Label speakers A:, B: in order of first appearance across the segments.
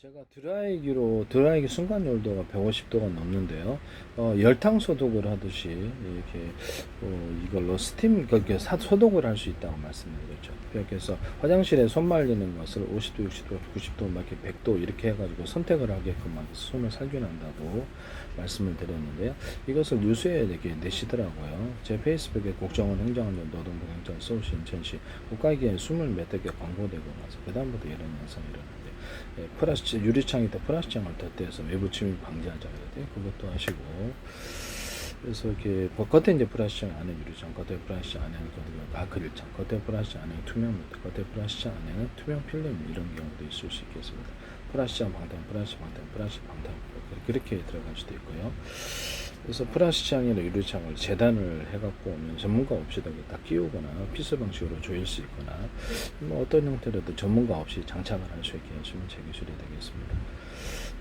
A: 제가 드라이기 순간 열도가 150도가 넘는데요. 열탕 소독을 하듯이 이렇게 이걸로 그러니까 소독을 할 수 있다고 말씀드렸죠. 그래서 화장실에 손 말리는 것을 50도, 60도, 90도, 막 이렇게 100도 이렇게 해가지고 선택을 하게끔 손을 살균한다고 말씀을 드렸는데요. 이것을 뉴스에 이렇게 내시더라고요. 제 페이스북에 국정원 행정안전 노동부 행정 서울시 인천시 국가기관에 20몇 개 광고되고 나서 그 다음부터 이런 현상이 일어나는데, 플라스틱 유리창에다 플라스틱을 덧대서 외부 침입 방지하자 그래야 돼. 그것도 하시고, 그래서 이렇게 겉에 이제 플라스틱 안에 유리창, 겉에 플라스틱 안에는 아크릴창, 겉에 플라스틱 안에 투명 무드, 겉에 플라스틱 안에는 투명 필름 이런 경우도 있을 수 있겠습니다. 플라스틱 방탄, 플라스틱 방탄, 플라스틱 방탄 그렇게 들어갈 수도 있고요. 그래서 플라스틱창이나 유리창을 재단을 해갖고 오면 전문가 없이도 다 끼우거나 피스 방식으로 조일 수 있거나 뭐 어떤 형태로도 전문가 없이 장착을 할 수 있게 하시면 제 기술이 되겠습니다.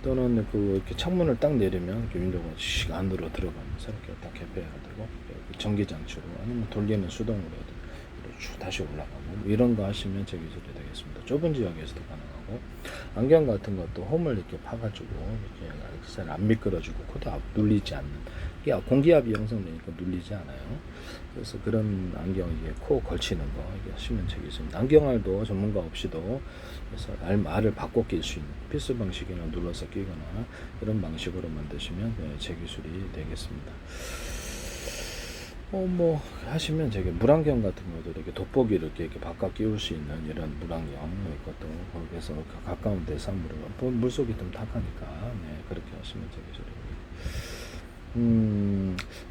A: 또는 이렇게 창문을 딱 내리면 윈도우가 안으로 들어가면서 이렇게 딱 개폐가 되고 전기 장치로 아니면 돌리는 수동으로 이렇게 다시 올라가고 이런 거 하시면 제 기술이 되겠습니다. 좁은 지역에서도 가능하고, 안경 같은 것도 홈을 이렇게 파가지고 이렇게 잘 안 미끄러지고 코도 눌리지 않는, 공기압이 형성되니까 눌리지 않아요. 그래서 그런 안경, 이게 코 걸치는 거 이게 하시면 제 기술입니다. 안경알도 전문가 없이도 그래서 알을 바꿔 낄 수 있는 필수 방식이나 눌러서 끼거나 이런 방식으로 만드시면 제 기술이 되겠습니다. 뭐 하시면 되게 물안경 같은 것도 이렇게 돋보기를 이렇게 바깥 끼울 수 있는 이런 물안경, 이것도 거기서 가까운 데서 물속이 좀 탁하니까 그렇게 하시면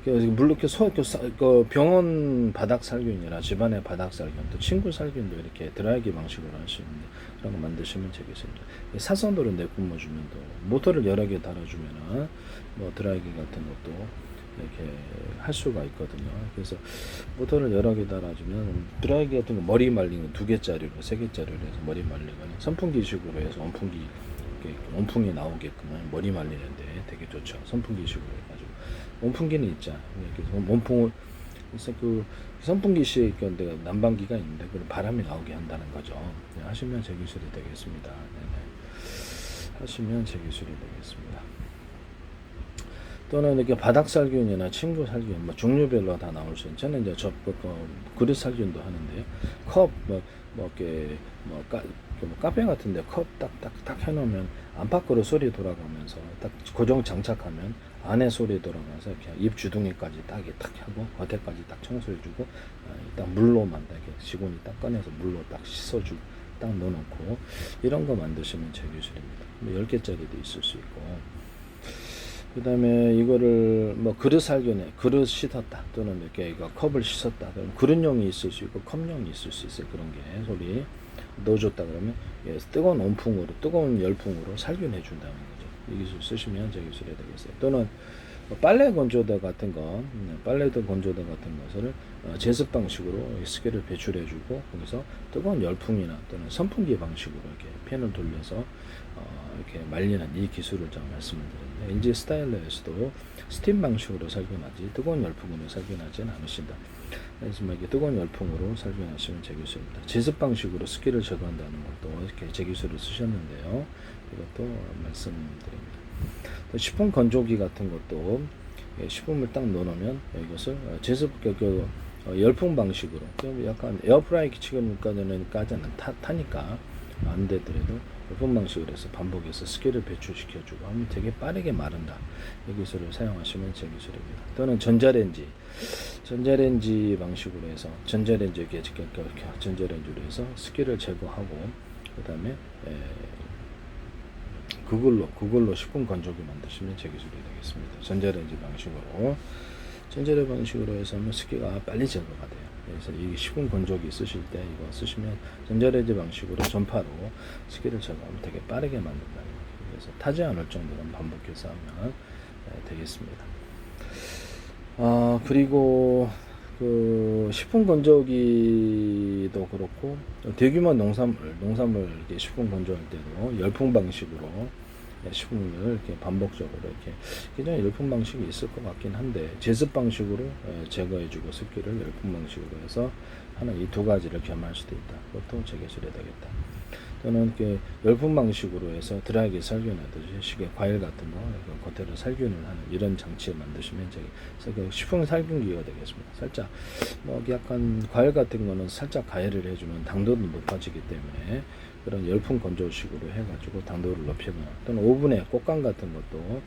A: 되게 물론 이렇게 병원 바닥 살균이나 집안의 바닥 살균, 또 친구 살균도 이렇게 드라이기 방식으로 할 수 있는데 그런 거 만드시면 되겠습니다. 사선으로 내뿜어주면 또 모터를 여러 개 달아주면은 뭐 드라이기 같은 것도 이렇게 할 수가 있거든요. 그래서 모터를 여러 개 달아주면 드라이기 같은 거 머리 말리는 2개짜리로 3개짜리로 해서 머리 말리거나 선풍기식으로 해서 온풍이 나오게끔 머리 말리는데 되게 좋죠. 선풍기식으로 해가지고 온풍기는 있잖아. 그래서 온풍을 그래서 선풍기식 내가 난방기가 있는데 그 바람이 나오게 한다는 거죠. 하시면 제 기술이 되겠습니다. 네네. 하시면 제 기술이 되겠습니다. 또는 이렇게 바닥 살균이나 침구 살균, 뭐 종류별로 다 나올 수 있는. 저는 이제 그릇 살균도 하는데요. 컵, 카페 같은데 컵 딱 해놓으면 안팎으로 소리 돌아가면서 딱 고정 장착하면 안에 소리 돌아가면서 이렇게 입 주둥이까지 딱 하고 겉에까지 딱 청소해주고, 딱 물로만 딱 이렇게 직원이 딱 꺼내서 물로 딱 씻어주고 딱 넣어놓고 이런 거 만드시면 제 기술입니다. 뭐 10개짜리도 있을 수 있고. 그 다음에 이거를 뭐 그릇 살균에 그릇 씻었다 또는 이렇게 컵을 씻었다 그럼 그릇용이 있을 수 있고 컵용이 있을 수 있어요. 그런 게 소리 넣어줬다 그러면 뜨거운 열풍으로 살균해 준다는 거죠. 이 기술 쓰시면 제 기술이 되겠어요. 또는 빨래 건조대 같은 거, 빨래도 건조대 같은 것을 제습 방식으로 습기를 배출해주고 거기서 뜨거운 열풍이나 또는 선풍기 방식으로 이렇게 팬을 돌려서 이렇게 말리는 이 기술을 제가 말씀을 드렸는데, NG 스타일러에서도 스팀 방식으로 살균하지 뜨거운 열풍으로 살균하지는 않으신다. 그래서 이렇게 뜨거운 열풍으로 살균하시면 제 기술입니다. 제습 방식으로 습기를 제거한다는 것도 이렇게 제 기술을 쓰셨는데요. 이것도 말씀드립니다. 식품 건조기 같은 것도 식품을 딱 넣어놓으면 이것을 제습 열풍 방식으로 약간 에어프라이 지금까지는 타니까 안 되더라도 열풍 방식으로 해서 반복해서 습기를 배출시켜주고 하면 되게 빠르게 마른다. 이 기술을 사용하시면 제 기술입니다. 또는 전자레인지 방식으로 해서 전자레인지로 해서 습기를 제거하고 그 다음에 그걸로 식품 건조기 만드시면 제 기술이 되겠습니다. 전자레인지 방식으로 해서 하면 습기가 빨리 제거가 돼요. 그래서 이 식품 건조기 쓰실 때 이거 쓰시면 전자레인지 방식으로 전파로 습기를 제거하면 되게 빠르게 만든다는 거예요. 그래서 타지 않을 정도로 반복해서 하면 되겠습니다. 그리고 식품 건조기도 그렇고 대규모 농산물 이렇게 식품 건조할 때도 열풍 방식으로 식품을 이렇게 반복적으로 이렇게 굉장히 열풍 방식이 있을 것 같긴 한데, 제습 방식으로 제거해주고 습기를 열풍 방식으로 해서 하는 이 두 가지를 겸할 수도 있다. 그것도 제 기술이 되겠다. 또는 이렇게 열풍 방식으로 해서 드라이기 살균하듯이 식에 과일 같은 거 겉에를 살균을 하는 이런 장치를 만드시면 저기 식품 살균기가 되겠습니다. 살짝 뭐 약간 과일 같은 거는 살짝 가열을 해주면 당도도 높아지기 때문에 그런 열풍 건조식으로 해가지고 당도를 높이거나 또는 오븐에 꽃감 같은 것도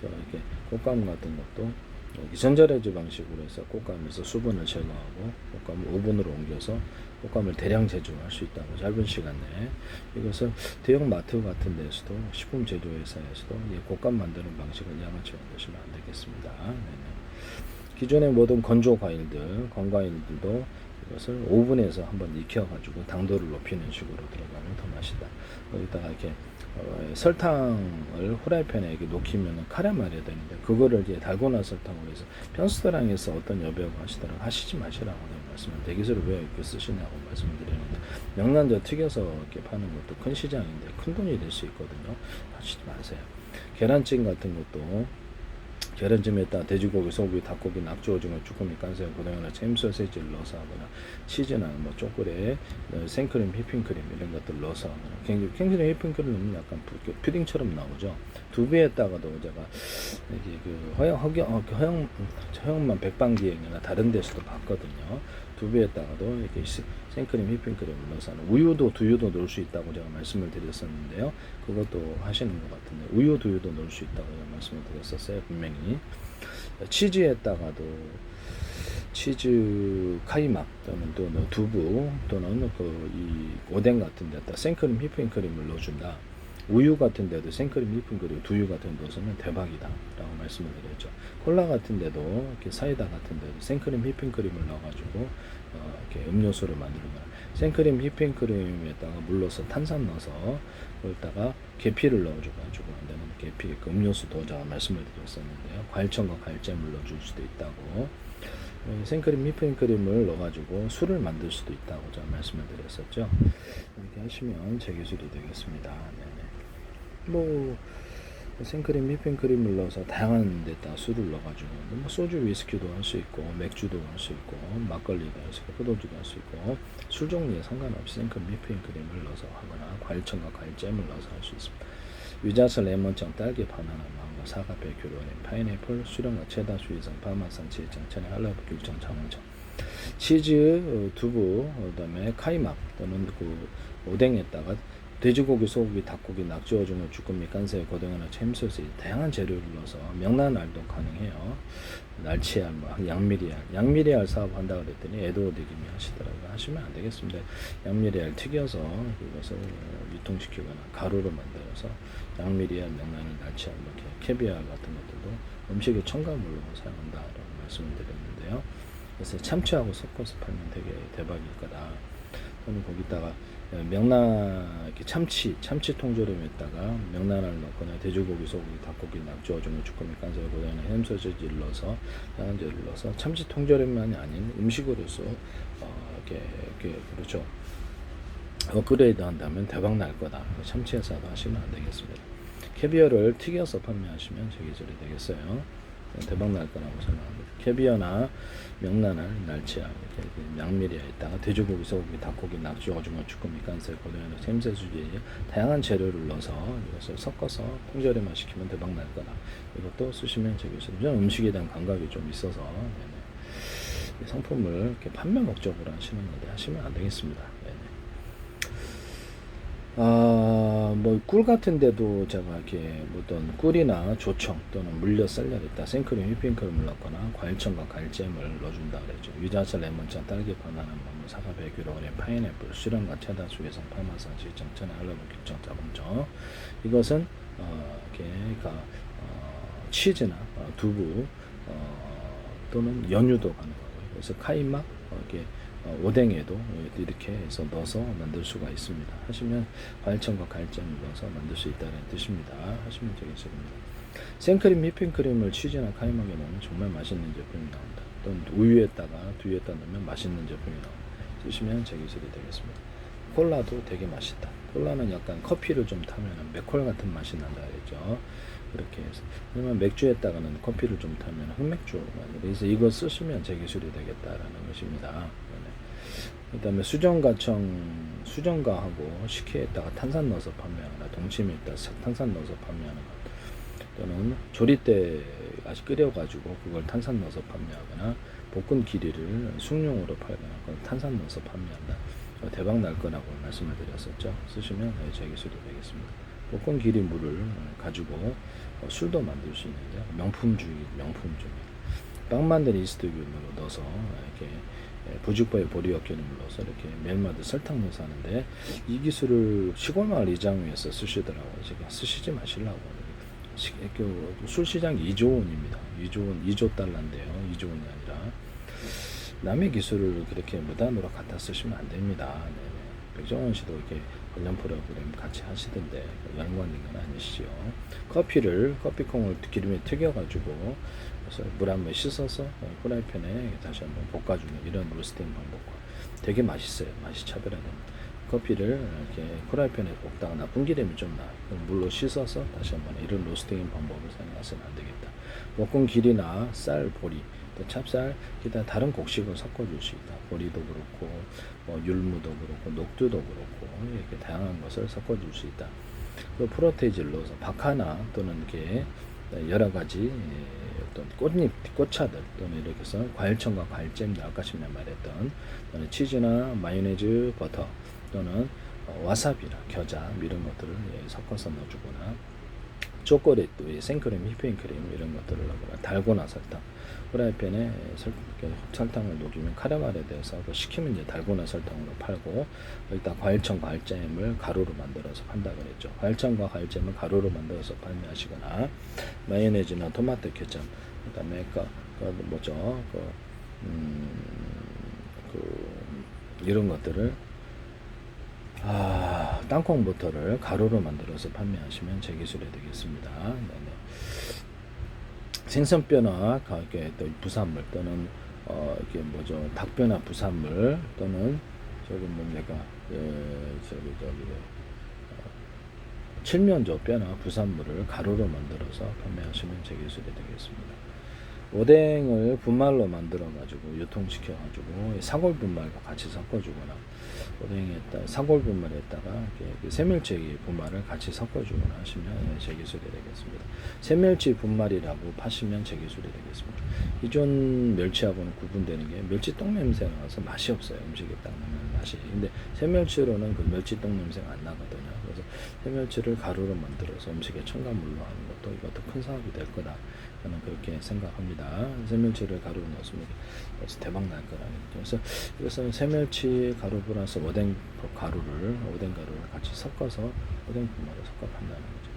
A: 이렇게 꽃감 같은 것도 전자레인지 방식으로 해서 꽃감에서 수분을 제거하고 꽃감을 오븐으로 옮겨서 꽃감을 대량 제조할 수 있다고 짧은 시간 내에 이것을 대형 마트 같은 데서도 식품 제조 회사에서도 꽃감 만드는 방식을 양아치 만드시면 안 되겠습니다. 네네. 기존의 모든 건조 과일들, 건과일들도 이것을 오븐에서 한번 익혀가지고 당도를 높이는 식으로 들어가면 더 맛있다. 거기다가 이렇게 설탕을 후라이팬에 이렇게 녹이면 카레말이 되는데 그거를 이제 달고나 설탕으로 해서 편스토랑에서 어떤 여배우가 하시더라고 하시지 마시라고 말씀을 대기술을 왜 이렇게 쓰시냐고 말씀을 드리는데 명란젓 튀겨서 이렇게 파는 것도 큰 시장인데 큰 돈이 될 수 있거든요. 하시지 마세요. 계란찜 같은 것도 계란찜에다 돼지고기, 소고기, 닭고기, 낙지, 오징어, 쭈꾸미, 깐새우, 고등어나 잼 소세지를 넣어서 하거나 치즈나 뭐 초콜릿, 생크림, 휘핑크림 이런 것들 넣어서 하거나 생크림, 휘핑크림 넣으면 약간 푸딩처럼 나오죠. 두부에다가도 제가 이게 그 허영만 백반기행이나 다른 데서도 봤거든요. 두부에다가도 이렇게 생크림, 휘핑크림을 넣어서 하는 우유도 두유도 넣을 수 있다고 제가 말씀을 드렸었는데요. 그것도 하시는 것 같은데 우유 두유도 넣을 수 있다고 제가 말씀을 드렸었어요. 분명히 치즈에다가도 치즈 카이막 또는 또 두부 또는 이 오뎅 같은 데다 생크림 휘핑크림을 넣어준다. 우유 같은 데도 생크림 휘핑크림 두유 같은 데 넣어서는 대박이다 라고 말씀을 드렸죠. 콜라 같은 데도 이렇게 사이다 같은 데도 생크림 휘핑크림을 넣어가지고 이렇게 음료수를 만들거나 생크림 휘핑크림에다가 물 넣어서 탄산 넣어서 거기다가 계피를 넣어줘가지고 안되면 계피 그 음료수도 제가 말씀을 드렸었는데요. 과일청과 과일잼을 넣어줄 수도 있다고 생크림 휘핑크림을 넣어가지고 술을 만들 수도 있다고 제가 말씀을 드렸었죠. 이렇게 하시면 제 기술이 되겠습니다. 네네. 뭐 생크림, 휘핑크림을 넣어서 다양한 데다 술을 넣어가지고 뭐 소주, 위스키도 할 수 있고 맥주도 할 수 있고 막걸리도 할 수 있고 포도주도 할 수 있고 술 종류에 상관없이 생크림, 휘핑크림을 넣어서 하거나 과일청과 과일잼을 넣어서 할 수 있습니다. 유자차, 레몬청, 딸기, 바나나, 망고, 사과, 베큐, 로렌, 파인애플, 수령과 체다, 수이성, 파마산, 치즈청, 천연, 할라브, 귤청, 장원청, 치즈, 두부, 그다음에 카이막 또는 그 오뎅에다가 돼지고기, 소고기, 닭고기, 낙지, 오징어, 쭈꾸미, 깐새우, 고등어나 잼소스 다양한 재료를 넣어서 명란알도 가능해요. 날치알, 뭐 양미리알 사업한다 그랬더니 에드워드 김이 하시더라고요. 하시면 안 되겠습니다. 양미리알 튀겨서 그것을 유통시키거나 가루로 만들어서 양미리알, 명란알, 날치알, 이렇게 캐비알 같은 것들도 음식의 첨가물로 사용한다라고 말씀을 드렸는데요. 그래서 참치하고 섞어서 팔면 되게 대박일 거다. 또는 거기다가 명란 이렇게 참치 통조림에다가 명란을 넣거나 돼지고기, 소고기, 닭고기, 낙지, 오징어, 쭈꾸미, 깐새우, 고등어나 햄 소시지를 넣어서 양은제를 넣어서 참치 통조림만이 아닌 음식으로서 이렇게 그렇죠. 업그레이드 한다면 대박 날 거다. 참치 회사도 하시면 안 되겠습니다. 캐비어를 튀겨서 판매하시면 제 기술이 되겠어요. 대박 날 거라고 생각합니다. 캐비어나 명란알, 날치알, 양미리에다가 돼지고기, 소고기, 닭고기, 낙지, 오징어, 쭈꾸미, 깐새우, 고등어, 샘새수지 다양한 재료를 넣어서 이것을 섞어서 통조림만 시키면 대박 날 거다. 이것도 쓰시면 되겠습니다. 저는 음식에 대한 감각이 좀 있어서 네네. 상품을 이렇게 판매 목적으로 하시는 건데 하시면 안 되겠습니다. 네네. 뭐 꿀 같은 데도 제가 이렇게 어떤 꿀이나 조청 또는 물엿 쌀려있다 생크림, 휘핑크림을 넣거나 과일청과 과일잼을 넣어준다 그랬죠. 유자차, 레몬차, 딸기, 바나나, 망고, 사과, 베큐, 로렌, 파인애플, 수령과 체다, 수계성, 파마산, 시청, 천연, 할라브, 귤청, 자봉청 이것은 치즈나 두부 또는 연유도 가능하고요. 그래서 카이막 이렇게 오뎅에도 이렇게 해서 넣어서 만들 수가 있습니다. 하시면 과일청과 과일잼을 넣어서 만들 수 있다는 뜻입니다. 하시면 되겠습니다. 생크림, 휘핑크림을 치즈나 카이막에 넣으면 정말 맛있는 제품이 나온다. 또는 우유에다가 두유에다 넣으면 맛있는 제품이 나온다. 쓰시면 제 기술이 되겠습니다. 콜라도 되게 맛있다. 콜라는 약간 커피를 좀 타면 맥콜 같은 맛이 난다 그랬죠. 그렇게 해서 그러면 맥주에다가는 커피를 좀 타면 흑맥주 그래서 이거 쓰시면 제 기술이 되겠다라는 것입니다. 그다음에 수정가하고 식혜에다가 탄산 넣어서 판매하거나 동치미에다가 탄산 넣어서 판매하는 것, 또는 조리 때 아주 끓여가지고 그걸 탄산 넣어서 판매하거나 볶은 기리를 숭늉으로 팔거나 그걸 탄산 넣어서 판매한다. 대박 날 거라고 말씀을 드렸었죠. 쓰시면 제 기술이 되겠습니다. 볶은 기리 물을 가지고 술도 만들 수 있는데요. 명품 중에 빵 만든 이스트균으로 넣어서 이렇게 부직포에 보리와 기름을 넣어서 이렇게 멜마드 설탕 넣어서 하는데, 이 기술을 시골마을 이장에서 쓰시더라고요. 제가 쓰시지 마시려고. 술 시장 2조 원입니다. 2조 달러인데요. 2조 원이 아니라 남의 기술을 그렇게 무단으로 갖다 쓰시면 안 됩니다. 네네. 백종원 씨도 이렇게 관련 프로그램 같이 하시던데 연관된 건 아니시죠. 커피콩을 기름에 튀겨가지고 그래서 물 한번 씻어서 프라이팬에 다시 한번 볶아주는 이런 로스팅 방법과 되게 맛있어요. 맛이 차별화됩니다. 커피를 이렇게 프라이팬에 볶다가 나쁜 기름이 좀 나요. 물로 씻어서 다시 한번 이런 로스팅 방법을 사용하시면 안 되겠다. 볶은 기리나 쌀, 보리, 또 찹쌀, 기타 다른 곡식을 섞어줄 수 있다. 보리도 그렇고, 율무도 그렇고, 녹두도 그렇고, 이렇게 다양한 것을 섞어줄 수 있다. 그 프로테이지를 넣어서 박하나 또는 이렇게 여러 가지 어떤 꽃차들 또는 이렇게 해서 과일청과 과일잼, 아까 전에 말했던 또는 치즈나 마요네즈, 버터 또는 와사비나 겨자 이런 것들을 섞어서 넣어주거나, 초콜릿, 생크림, 휘핑크림 이런 것들을 넣거나, 달고나 설탕, 프라이팬에 설탕을 녹이면 카라멜에 대해서 식히면 이제 달고나 설탕으로 팔고, 여기다 과일청, 과일잼을 가루로 만들어서 판다 그랬죠. 과일청과 과일잼을 가루로 만들어서 판매하시거나, 마요네즈나 토마토 케첩, 그다음에 이런 것들을 땅콩 버터를 가루로 만들어서 판매하시면 제 기술이 되겠습니다. 네네. 생선뼈나 또 부산물 또는 닭뼈나 부산물 또는 칠면조 뼈나 부산물을 가루로 만들어서 판매하시면 제 기술이 되겠습니다. 오뎅을 분말로 만들어 가지고 유통시켜 가지고 사골 분말과 같이 섞어주거나, 오뎅에다 사골 분말에다가 새멸치 분말을 같이 섞어주거나 하시면 제 기술이 되겠습니다. 새멸치 분말이라고 파시면 제 기술이 되겠습니다. 기존 멸치하고는 구분되는 게 멸치 똥 냄새가 나서 맛이 없어요. 음식에 딱 넣는 맛이. 근데 새멸치로는 그 멸치 똥 냄새가 안 나거든요. 그래서 새멸치를 가루로 만들어서 음식에 첨가물로 하는 것도 이것도 큰 사업이 될 거다. 저는 그렇게 생각합니다. 새멸치를 가루로 넣었으면 대박 날 거라는 거죠. 그래서 새멸치 가루 플러스 오뎅 가루를 같이 섞어서 오뎅 분말을 섞어 판다는 거죠.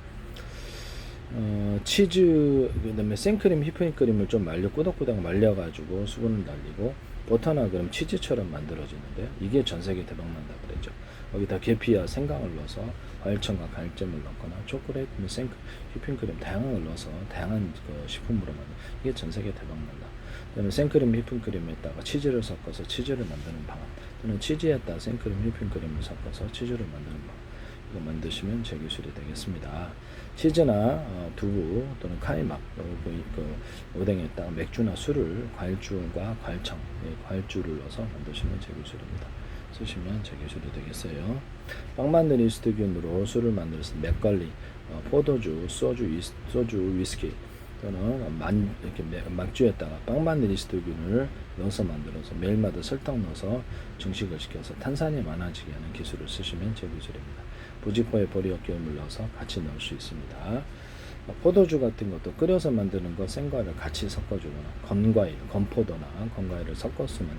A: 치즈, 그다음에 생크림, 휘핑크림을 좀 꾸덕꾸덕 말려가지고 수분을 날리고 버터나 그럼 치즈처럼 만들어지는데, 이게 전 세계 대박 난다 그랬죠. 거기다 계피와 생강을 넣어서 과일청과 과일잼을 넣거나 초콜릿, 휘핑크림 다양한 걸 넣어서 다양한 식품으로 만든, 이게 전 세계 대박 난다. 그다음에 생크림, 휘핑크림에다가 치즈를 섞어서 치즈를 만드는 방안, 또는 치즈에다가 생크림, 휘핑크림을 섞어서 치즈를 만드는 방안, 이거 만드시면 제 기술이 되겠습니다. 치즈나 두부 또는 카이막, 오뎅에다가 맥주나 술을 과일주와 과일청, 과일주를 넣어서 만드시면 제 기술입니다. 쓰시면 제 기술이 되겠어요. 빵 만든 이스트균으로 술을 만들어서 맥걸리, 포도주, 소주, 위스키 또는 이렇게 맥주에다가 빵 만든 이스트균을 넣어서 만들어서 매일마다 설탕 넣어서 증식을 시켜서 탄산이 많아지게 하는 기술을 쓰시면 제 기술입니다. 부직포에 보리와 기름을 넣어서 같이 넣을 수 있습니다. 포도주 같은 것도 끓여서 만드는 거 생과일을 같이 섞어주거나, 건포도나 건과일을 섞어 쓰면,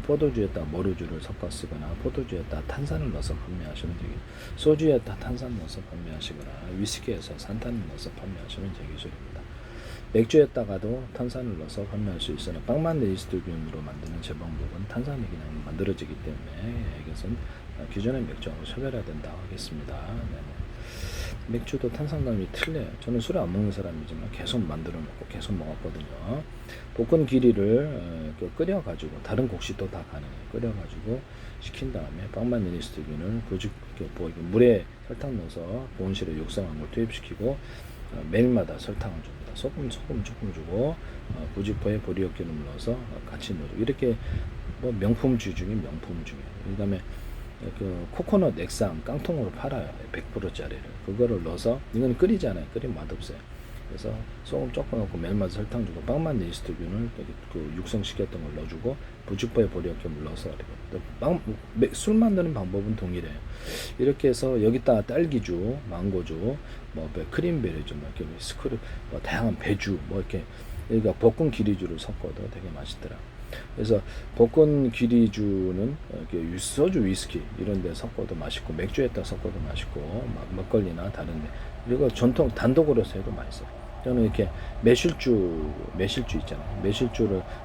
A: 포도주에다 모루주를 섞어 쓰거나, 포도주에다 탄산을 넣어서 판매하시면 되겠고, 소주에다 탄산 넣어서 판매하시거나, 위스키에서 산탄을 넣어서 판매하시면 제 기술입니다. 맥주에다가도 탄산을 넣어서 판매할 수 있으나, 빵 만든 이스트균으로 만드는 제 방법은 탄산이 그냥 만들어지기 때문에 이것은 기존의 맥주하고 차별화된다고 하겠습니다. 네네. 맥주도 탄산감이 틀려요. 저는 술을 안 먹는 사람이지만 계속 만들어 먹고 계속 먹었거든요. 볶은 기리를 끓여가지고, 다른 곡식도 다 가능해요. 끓여가지고 식힌 다음에 빵 만든 이스트균을 물에 설탕 넣어서 보온실에 육성한 걸 투입시키고 매일마다 설탕을 줍니다. 소금 조금 주고 부직포에 보리역기름을 넣어서 같이 넣어주고 이렇게 뭐 명품주 중에 명품주예요. 그다음에 그 코코넛 액상 깡통으로 팔아요. 100%짜리를 그거를 넣어서 이건 끓이잖아요. 끓이면 맛없어요. 그래서 소금 조금 넣고 멜마드 설탕 주고 빵만 이스트균을 그 육성시켰던 걸 넣어주고 부직포에 보리역기름을 넣어서 술 만드는 방법은 동일해요. 이렇게 해서 여기다가 딸기주, 망고주, 뭐 크림베리주, 뭐 이렇게 스크류, 뭐 다양한 배주, 뭐 이렇게 여기가 볶은 기리주를 섞어도 되게 맛있더라. 그래서 볶은 기리주는 이렇게 소주, 위스키 이런 데 섞어도 맛있고 맥주에다 섞어도 맛있고 막걸리나 다른데 그리고 전통 단독으로 해도 맛있어요. 저는 이렇게 매실주 있잖아요.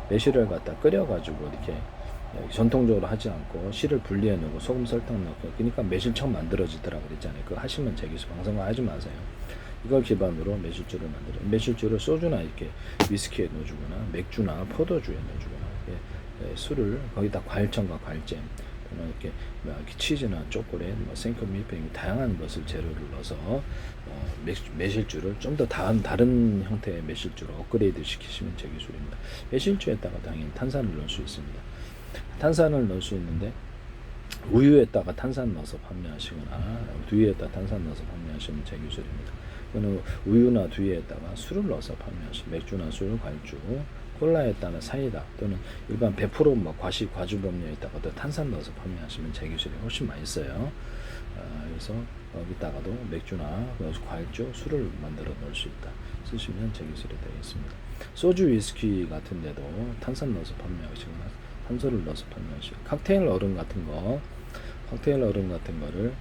A: 매실을 갖다 끓여가지고 이렇게 전통적으로 하지 않고 씨를 분리해 놓고 소금 설탕 넣고 그러니까 매실청 만들어지더라고 그랬잖아요. 그거 하시면 제기수 방송을 하지 마세요. 이걸 기반으로 매실주를 만들어요. 매실주를 소주나 이렇게 위스키에 넣어주거나 맥주나 포도주에 넣어주거나 이렇게 술을 거기다 과일청과 과일잼 또는 이렇게 치즈나 초콜릿, 생크 밀푀 다양한 것을 재료를 넣어서 매실주를 좀 더 다른 형태의 매실주로 업그레이드 시키시면 제 기술입니다. 매실주에다가 당연히 탄산을 넣을 수 있습니다. 탄산을 넣을 수 있는데 우유에다가 탄산 넣어서 판매하시거나 두유에다가 탄산 넣어서 판매하시면 제 기술입니다. 또는 우유나 두유에다가 술을 넣어서 판매하시면 맥주나 술, 과일주, 콜라에다가 사이다 또는 일반 100% 뭐 과주범료에다가도 탄산 넣어서 판매하시면 제 기술이 훨씬 맛있어요. 그래서 여기다가도 맥주나 과일주, 술을 만들어 넣을 수 있다. 쓰시면 제 기술이 되겠습니다. 소주, 위스키 같은 데도 탄산 넣어서 판매하시거나 탄소를 넣어서 판매하시고 칵테일 얼음 같은 거를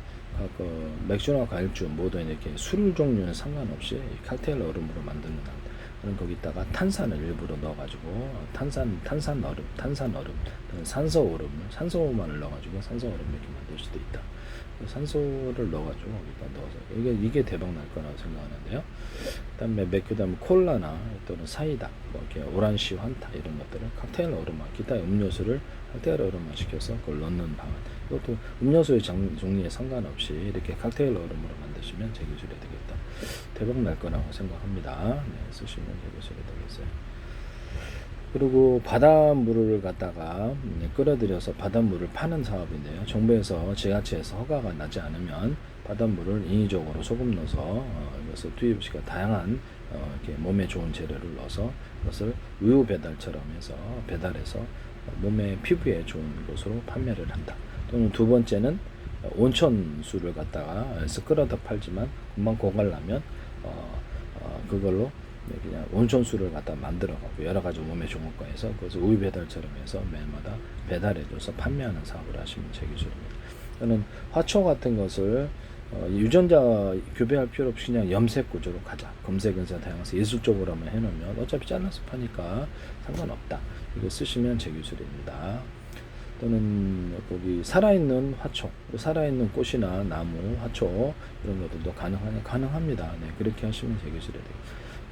A: 맥주나 과일주 모두 이렇게 술 종류는 상관없이 칵테일 얼음으로 만드는 그럼 거기다가 탄산을 일부러 넣어가지고 탄산 얼음, 산소만을 넣어가지고 산소 얼음 이렇게 만들 수도 있다. 산소를 넣어가지고 거기다 넣어서 이게 대박 날 거라고 생각하는데요. 그다음에 콜라나 또는 사이다, 뭐 이렇게 오란시, 환타 이런 것들을 칵테일 얼음화, 기타 음료수를 칵테일 얼음화 시켜서 그걸 넣는 방안. 이것도 음료수의 종류에 상관없이 이렇게 칵테일 얼음으로 만드시면 제 기술이 되겠다. 대박 날 거라고 생각합니다. 네, 쓰시면 제 기술이 되겠어요. 그리고 바닷물을 갖다가 끌어들여서 바닷물을 파는 사업인데요. 정부에서 지자체에서 허가가 나지 않으면 바닷물을 인위적으로 소금 넣어서 이것을 투입시켜 다양한 이렇게 몸에 좋은 재료를 넣어서 그것을 우유 배달처럼 해서 배달해서 몸에 피부에 좋은 것으로 판매를 한다. 또는 두 번째는 온천수를 갖다가 끌어다 팔지만 금방 고갈나면 그걸로 그냥 온천수를 갖다 만들어가고 여러 가지 몸에 좋은 거 해서 그것을 우유 배달처럼 해서 매일마다 배달해줘서 판매하는 사업을 하시면 제 기술입니다. 저는 화초 같은 것을 유전자 교배할 필요 없이 그냥 염색 구조로 가자. 검색은 다양해서 예술적으로 한번 해놓으면 어차피 잘라서 파니까 상관없다. 이거 쓰시면 제 기술입니다. 또는 거기 살아있는 화초, 살아있는 꽃이나 나무, 화초 이런 것들도 가능합니다. 네, 그렇게 하시면 제 기술이 돼요.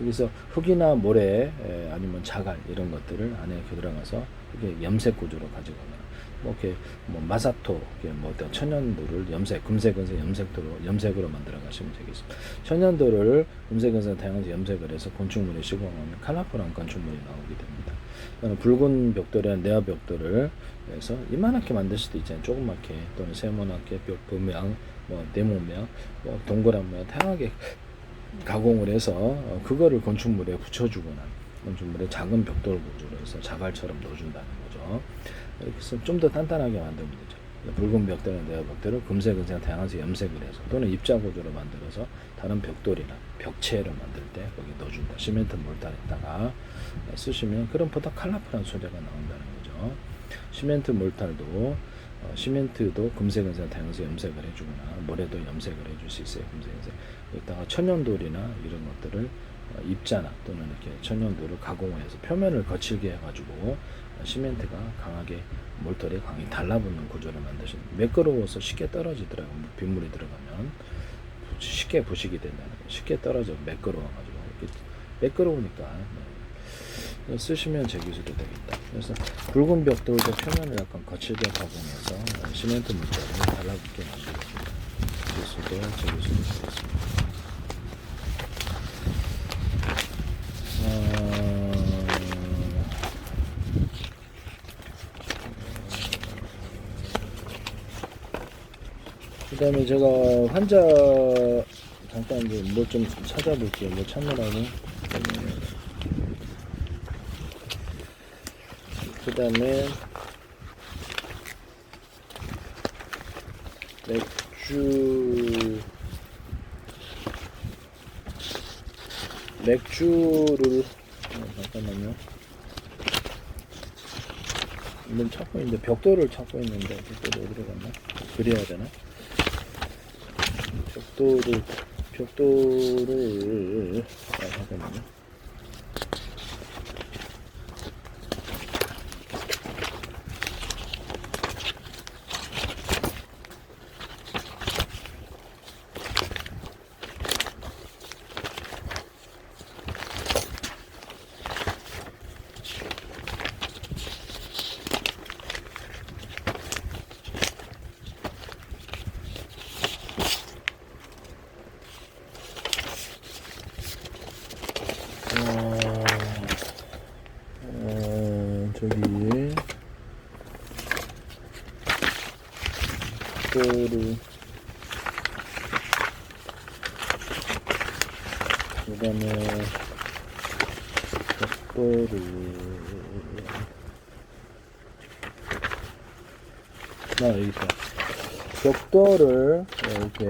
A: 여기서 흙이나 모래 아니면 자갈 이런 것들을 안에 들어가서 이렇게 염색 구조로 가져가거나 뭐 이렇게 뭐 마사토 뭐 어떤 천연돌을 금색 염색으로 만들어 가시면 되겠습니다. 천연돌을 금색 다양한 염색을 해서 건축물에 시공하면 컬러풀한 건축물이 나오게 됩니다. 붉은 벽돌이나 네아 벽돌을 해서 이만하게 만들 수도 있잖아요. 조그맣게 또는 세모나게 벽 모양, 뭐 네모면, 뭐 동그란 모양 다양하게 가공을 해서 그거를 건축물에 붙여주거나 건축물에 작은 벽돌 구조로 해서 자갈처럼 넣어준다는 거죠. 이렇게 해서 좀 더 단단하게 만들면 되죠. 붉은 벽돌이나 네아 벽돌을 금색은 다양한 염색을 해서 또는 입자 구조로 만들어서 다른 벽돌이나 벽체를 만들 때 거기 넣어준다. 시멘트 몰탈에다가 쓰시면 그럼 보다 컬러풀한 소재가 나온다는 거죠. 시멘트 몰탈도 시멘트도 금색은 다양한 염색을 해주거나 모래도 염색을 해줄 수 있어요. 금색은 여기다가 천연돌이나 이런 것들을 입자나 또는 이렇게 천연돌을 가공해서 표면을 거칠게 해가지고 시멘트가 강하게 몰털에 강하게 달라붙는 구조를 만드시는 매끄러워서 쉽게 떨어지더라고요. 빗물이 들어가면 쉽게 부식이 된다는 거예요. 쉽게 떨어져 매끄러워가지고 매끄러우니까 쓰시면 제 기술이 되겠다. 그래서 붉은 벽돌도 표면을 약간 거칠게 가공해서 시멘트 물자를 달라붙게 만들어줍니다. 기술도 제 기술이 되겠습니다. 그다음에 제가 환자 잠깐 이제 뭐 좀 찾아볼게요. 뭐 찾느라고. 그다음에 맥주를 잠깐만요. 뭘 찾고 있는데 벽돌을 찾고 있는데 벽돌이 어디로 갔나? 그래야 되나? 벽돌을 잠깐만요. 저기 벽돌을 그다음에 벽돌을 여기 있다. 벽돌을 이렇게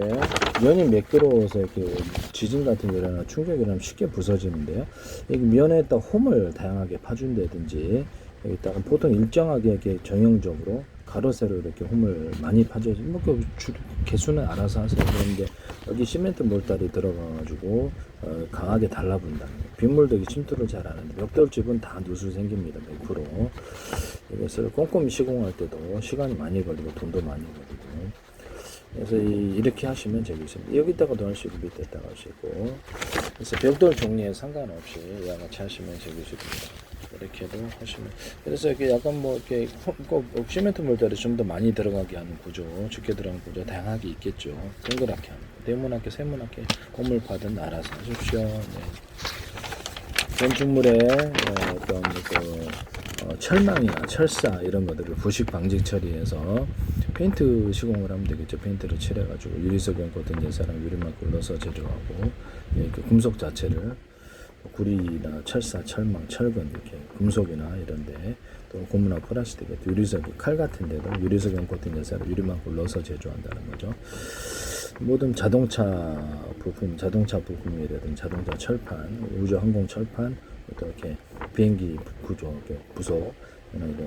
A: 면이 매끄러워서 이렇게 지진 같은 게 일어나 충격이 일어나면 쉽게 부서지는데요. 여기 면에다 홈을 다양하게 파준다든지 여기다가 보통 일정하게 이렇게 전형적으로 가로 세로 이렇게 홈을 많이 파줘야지 뭐그 개수는 알아서 하세요. 그런데 여기 시멘트 몰달이 들어가가지고 강하게 달라붙는다는 거예요. 빗물들이 침투를 잘 하는데 벽돌집은 다 누수 생깁니다. 100%. 이것을 꼼꼼히 시공할 때도 시간이 많이 걸리고 돈도 많이 걸리고 그래서 이렇게 하시면 되겠습니다. 여기다가도 할 수 있고 밑에다가 할 수 있고 그래서 벽돌 종류에 상관없이 양아치 하시면 되겠습니다. 이렇게도 하시면 그래서 이렇게 약간 뭐 이렇게 시멘트 몰달이 좀 더 많이 들어가게 하는 구조, 죽게 들어가는 구조 다양하게 있겠죠. 동그랗게 하는 네모나게 세모나게 홈을파든 알아서 하십시오. 네. 건축물에 어떤 철망이나 철사 이런 것들을 부식 방지 처리해서 페인트 시공을 하면 되겠죠. 페인트를 칠해가지고 유리석연 코팅 예사랑 유리막 굴러서 제조하고 그 금속 자체를 구리나 철사, 철망, 철근 이렇게 금속이나 이런데 또 고무나 플라스틱, 유리석 칼 같은데도 유리석연 코팅 예사를 유리막 굴러서 제조한다는 거죠. 모든 자동차 부품이라든지 자동차 철판, 우주항공 철판, 또 이렇게 비행기 구조, 부속,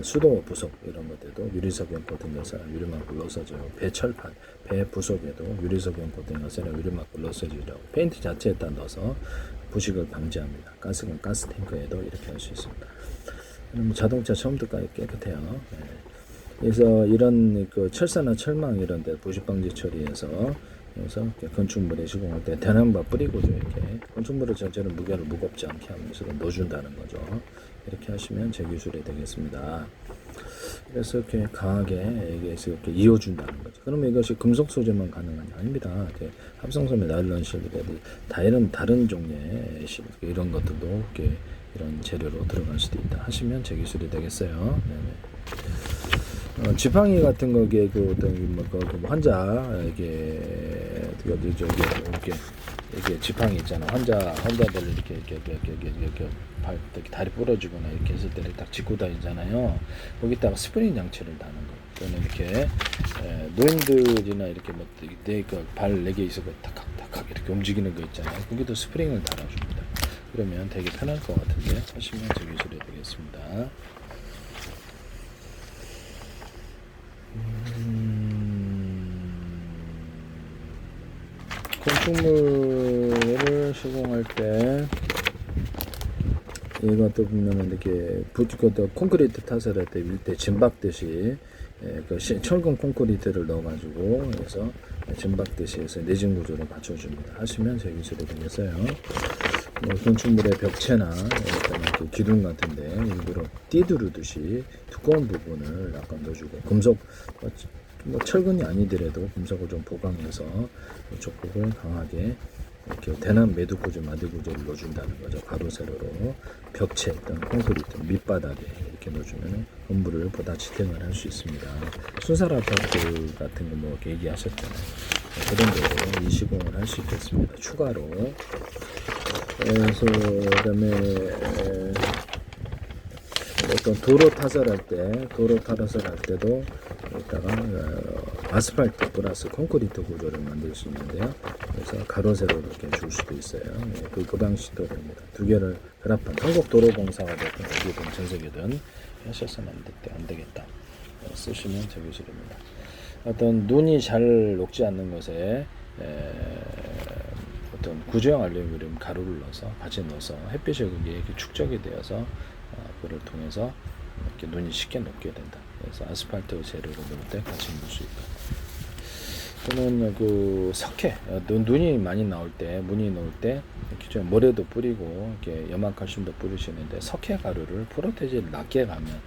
A: 수도 부속 이런 것들도 유리석연 코팅 여사나 유리막 굴러서죠. 배 철판, 배 부속에도 유리석연 코팅 여사나 유리막 굴러서지라고 페인트 자체에다 넣어서 부식을 방지합니다. 가스 탱크에도 이렇게 할 수 있습니다. 자동차 처음부터까지 깨끗해요. 네. 그래서 이런 그 철사나 철망 이런 데 부식 방지 처리해서 그래서 건축물에 시공할 때 대나무바 뿌리고죠. 이렇게 건축물을 전체로 무게를 무겁지 않게 하면서 넣어준다는 거죠. 이렇게 하시면 제 기술이 되겠습니다. 그래서 이렇게 강하게 이렇게 이어준다는 거죠. 그러면 이것이 금속 소재만 가능한 게 아닙니다. 합성섬유 나일론 실이라든지 다른 종류의 실 이런 것들도 이렇게 이런 재료로 들어갈 수도 있다 하시면 제 기술이 되겠어요. 네네. 지팡이 같은 거기에 그 환자 이게 지팡이 있잖아. 환자들 이렇게 다리 부러지거나 이렇게 했을 때 딱 짚고 다니잖아요. 거기다가 스프링 장치를 다는 거. 또는 이렇게 노인들이나 이렇게 발 4개 있어서 탁탁탁 이렇게 움직이는 거 있잖아요. 거기도 스프링을 달아줍니다. 그러면 되게 편할 것 같은데 하시면 제 기술이 되겠습니다. 건축물을 시공할 때 이것도 보면은 이렇게 콘크리트 타설 할 때 밀대 짐박듯이 철근 콘크리트를 넣어가지고 해서 짐박듯이 해서 내진 구조를 받쳐줍니다. 하시면 제 기술이 되겠어요. 건축물의 벽체나 이렇게 기둥 같은데 일부러 띠두르듯이 두꺼운 부분을 약간 넣어주고 금속 철근이 아니더라도 금속을 좀 보강해서 이쪽 부분을 강하게 이렇게 대남 매듭 구조, 마디 구조를 넣어준다는 거죠. 가로 세로로 벽체, 또는 콘크리트 밑바닥에 이렇게 이렇게 넣어주면 건물을 보다 지탱을 할 수 있습니다. 순살 아파트 같은 거 뭐 이렇게 얘기하셨잖아요. 그런 거 이 시공을 할 수 있겠습니다. 추가로. 그래서 그다음에 어떤 도로 타설할 때도 여기다가 아스팔트 플러스 콘크리트 구조를 만들 수 있는데요. 그래서 가로 세로 이렇게 줄 수도 있어요. 그 방식도 됩니다. 두 개를 결합한 한국도로공사가 됐든 어디든 전 세계든 하셔서는 안 되겠다. 쓰시면 제 기술입니다. 어떤 눈이 잘 녹지 않는 것에 어떤 구조형 알루미늄 가루를 같이 넣어서 햇빛이 거기에 이렇게 축적이 되어서 그를 통해서 이렇게 눈이 쉽게 녹게 된다. 그래서 아스팔트 재료를 넣을 때 같이 넣을 수 있다. 또는 그 석회, 눈이 많이 나올 때, 문이 나올 때 기존에 모래도 뿌리고 이렇게 염화칼슘도 뿌리시는데 석회 가루를 프로테지를 낮게 가면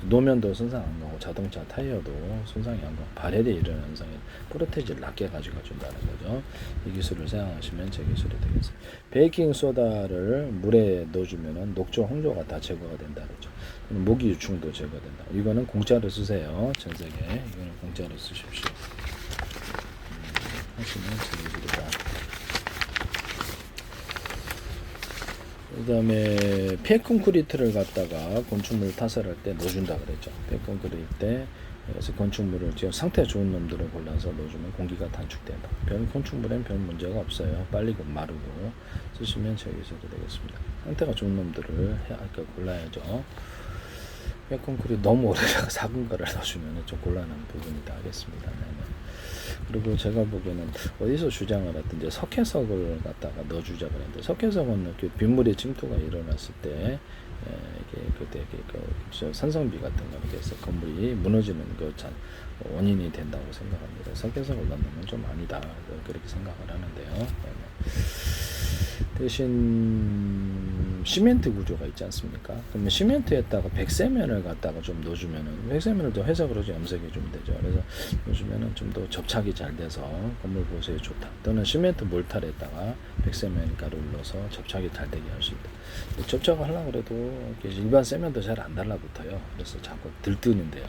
A: 노면도 손상 안 가고 자동차 타이어도 손상이 안 가고 발열이 일어나는 현상에 프로테지를 낮게 가져가 준다는 거죠. 이 기술을 사용하시면 제 기술이 되겠습니다. 베이킹 소다를 물에 넣어주면은 녹조, 홍조가 다 제거가 된다 그러죠. 모기 유충도 제거된다. 이거는 공짜로 쓰세요. 전 세계 이거는 공짜로 쓰십시오. 하시면 제기술이다. 그 다음에 폐콘크리트를 갖다가 건축물 타설할 때 넣어준다 그랬죠. 폐콘크리트 그래서 건축물을 지금 상태 좋은 놈들을 골라서 넣어주면 공기가 단축된다. 건축물엔 별 문제가 없어요. 빨리 마르고 쓰시면 제기술이 되겠습니다. 상태가 좋은 놈들을 골라야죠. 폐콘크리트 너무 오래다가 작은 거를 넣어주면 좀 곤란한 부분이다 하겠습니다. 네네. 그리고 제가 보기에는 어디서 주장을 하든지 석회석을 갖다가 넣어주자 그랬는데 석회석은 이렇게 빗물의 침투가 일어났을 때 그때 산성비 같은 거는 그래서 건물이 무너지는 그 원인이 된다고 생각합니다. 석회석을 넣는 건 좀 아니다 그렇게 생각을 하는데요. 대신 시멘트 구조가 있지 않습니까? 그러면 시멘트에다가 백세면을 갖다가 좀 넣어주면은 백세면을 더 해석으로 좀 염색해 주면 되죠. 그래서 넣어주면은 좀 더 접착이 잘 돼서 건물 보수에 좋다. 또는 시멘트 몰탈에다가 백세면 가루를 넣어서 접착이 잘 되게 할 수 있다. 접착을 하려고 해도 일반 세면도 잘 안 달라붙어요. 그래서 자꾸 들뜨는데요.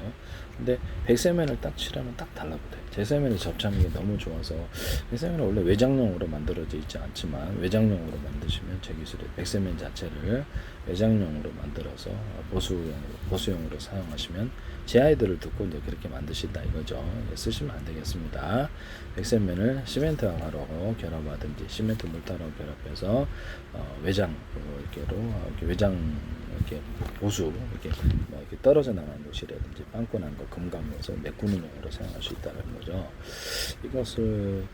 A: 근데 백세면을 딱 칠하면 딱 달라붙어요. 제 세면이 접착력이 너무 좋아서 백세면은 원래 외장용으로 만들어져 있지 않지만 외장용으로 만드시면 제 기술에 백세면 자체를 외장용으로 만들어서 보수용으로 사용하시면 제 아이들을 듣고 이제 그렇게 만드신다 이거죠. 쓰시면 안 되겠습니다. 백세면을 시멘트와 가루하고 결합하든지 시멘트 물타로 결합해서 외장 이렇게 외장 이렇게 보수 이렇게 떨어져 나가는 것이라든지 빵꾸 난 거 금감해서 메꾸는용으로 사용할 수 있다는 거죠. 이것을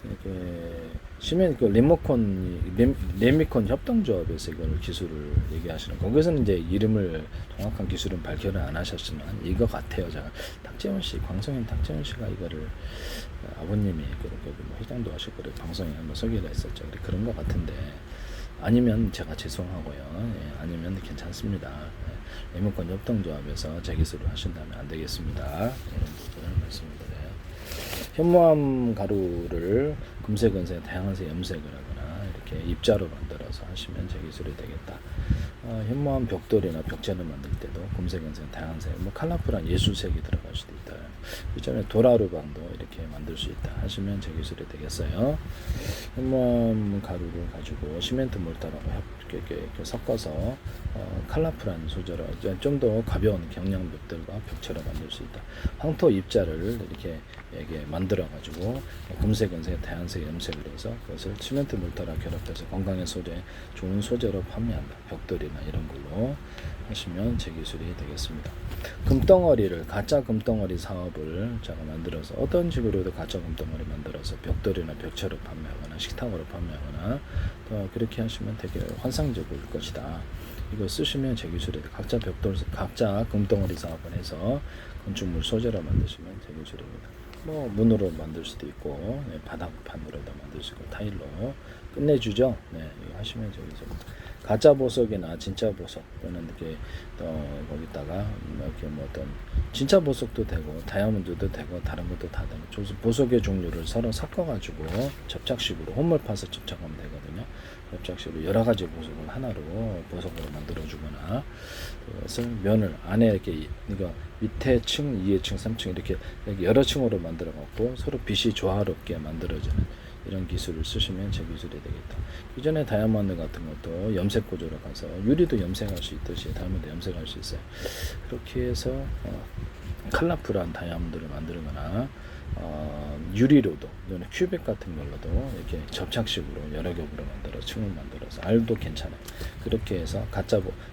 A: 이렇게 시멘트 레미콘 협동조합에서 이걸 기술을 얘기하시는 거기서는 이제 이름을 정확한 기술은 발표를 안 하셨지만 이거 같아요. 제가 탁재훈 씨, 광성인 탁재훈 씨가 이거를 아버님이 그렇게 회장도 하시고 방송에 한번 소개를 했었죠. 그런 것 같은데 아니면 제가 죄송하고요. 아니면 괜찮습니다. 레미콘 협동조합에서 제 기술을 하신다면 안 되겠습니다. 이런 부분을 말씀드려요. 현무암 가루를 금색은색, 다양한색 염색을 하거나 이렇게 입자로 만들어서 하시면 제 기술이 되겠다. 현무암 벽돌이나 벽재를 만들 때도 금색은색, 다양한색, 컬러풀한 예술색이 들어갈 수도 있다. 이전에 도라르방도 이렇게 만들 수 있다 하시면 제 기술이 되겠어요. 현무암 가루를 가지고 시멘트 몰타라고 이렇게 섞어서 컬러풀한 소재로 좀 더 가벼운 경량벽들과 벽체로 만들 수 있다. 황토 입자를 이렇게 만들어 가지고 금색, 은색, 다양색 염색을 해서 그것을 시멘트 몰타라 결합해서 건강의 소재, 좋은 소재로 판매한다. 벽돌이나 이런 걸로 하시면 제 기술이 되겠습니다. 금덩어리를 가짜 금덩어리 사업을 제가 만들어서 어떤 식으로도 가짜 금덩어리 만들어서 벽돌이나 벽체로 판매하거나 식탁으로 판매하거나 그렇게 하시면 되게 환상적일 것이다. 이거 쓰시면 제 기술이 각자 금덩어리 사업을 해서 건축물 소재로 만드시면 제 기술입니다. 문으로 만들 수도 있고 바닥판으로도 만들 수 있고 타일로 끝내주죠. 이거 하시면 제 기술입니다. 가짜 보석이나 진짜 보석 또는 이렇게 거기다가 이렇게 어떤 진짜 보석도 되고 다이아몬드도 되고 다른 것도 다 되고 보석의 종류를 서로 섞어가지고 접착식으로 홈을 파서 접착하면 되거든요. 접착식으로 여러 가지 보석을 하나로 보석으로 만들어주거나 그것을 면을 안에 이렇게 그러니까 밑에 층, 위에 층, 3층 이렇게 여러 층으로 만들어 갖고 서로 빛이 조화롭게 만들어지는 이런 기술을 쓰시면 제 기술이 되겠다. 이전에 다이아몬드 같은 것도 염색 구조로 가서 유리도 염색할 수 있듯이 다이아몬드 염색할 수 있어요. 그렇게 해서 컬러풀한 다이아몬드를 만들거나 유리로도 큐빅 같은 걸로도 이렇게 접착식으로 여러 겹으로 만들어 층을 만들어서 알도 괜찮아요. 그렇게 해서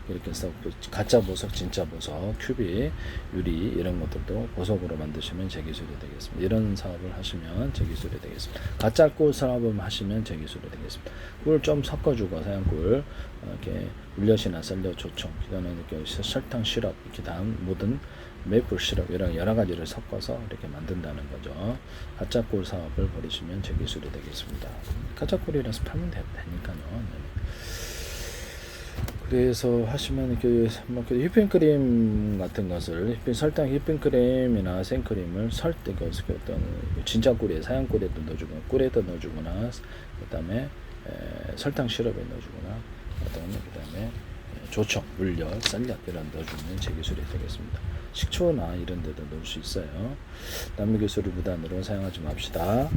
A: 이렇게 해서 가짜 보석, 진짜 보석, 큐빅, 유리 이런 것들도 보석으로 만드시면 제 기술이 되겠습니다. 이런 사업을 하시면 제 기술이 되겠습니다. 가짜 꿀 사업을 하시면 제 기술이 되겠습니다. 꿀 좀 섞어주고 사양꿀 이렇게 물엿이나 쌀엿, 조청, 이거는 이렇게 설탕 시럽 이렇게 다음 모든 메이플 시럽 이런 여러 가지를 섞어서 이렇게 만든다는 거죠. 가짜 꿀 사업을 벌이시면 제 기술이 되겠습니다. 가짜 꿀이라서 팔면 되니까요. 네. 그래서 하시면 뭐 휘핑크림 같은 것을 설탕 휘핑크림이나 생크림을 어떤 진짜 꿀에 사양 꿀에도 넣어주거나 꿀에도 넣어주거나 그다음에 설탕 시럽에 넣어주거나 그다음에 조청, 물엿, 쌀엿 이런 넣어주면 제 기술이 되겠습니다. 식초나 이런 데도 넣을 수 있어요. 남의 기술을 무단으로 사용하지 맙시다.